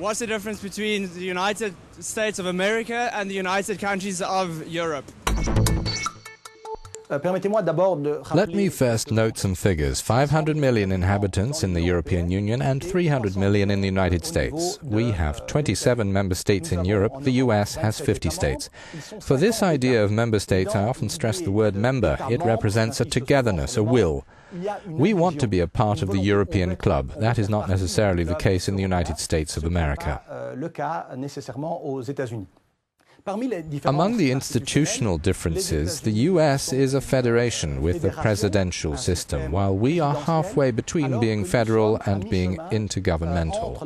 What's the difference between the United States of America and the United Countries of Europe? Let me first note some figures. 500 million inhabitants in the European Union and 300 million in the United States. We have 27 member states in Europe, the US has 50 states. For this idea of member states, I often stress the word member. It represents a togetherness, a will. We want to be a part of the European club. That is not necessarily the case in the United States of America. Among the institutional differences, the US is a federation with a presidential system, while we are halfway between being federal and being intergovernmental.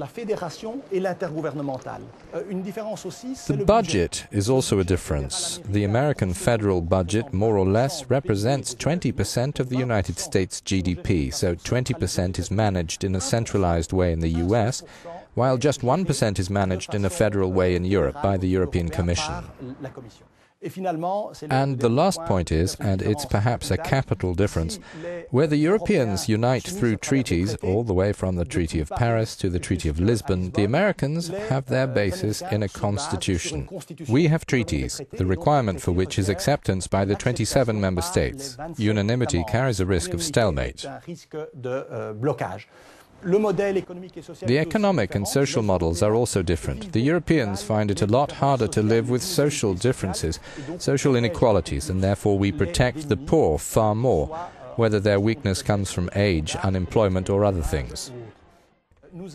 The budget is also a difference. The American federal budget more or less represents 20% of the United States GDP, so 20% is managed in a centralized way in the US, while just 1% is managed in a federal way in Europe by the European Commission. And the last point is, and it's perhaps a capital difference, where the Europeans unite through treaties, all the way from the Treaty of Paris to the Treaty of Lisbon, the Americans have their basis in a constitution. We have treaties, the requirement for which is acceptance by the 27 member states. Unanimity carries a risk of stalemate. The economic and social models are also different. The Europeans find it a lot harder to live with social differences, social inequalities, and therefore we protect the poor far more, whether their weakness comes from age, unemployment, or other things.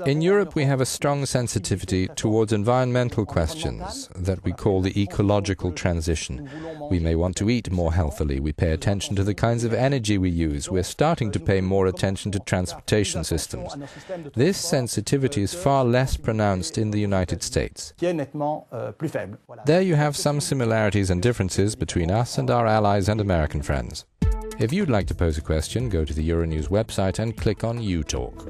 In Europe, we have a strong sensitivity towards environmental questions that we call the ecological transition. We may want to eat more healthily. We pay attention to the kinds of energy we use. We're starting to pay more attention to transportation systems. This sensitivity is far less pronounced in the United States. There you have some similarities and differences between us and our allies and American friends. If you'd like to pose a question, go to the Euronews website and click on You Talk.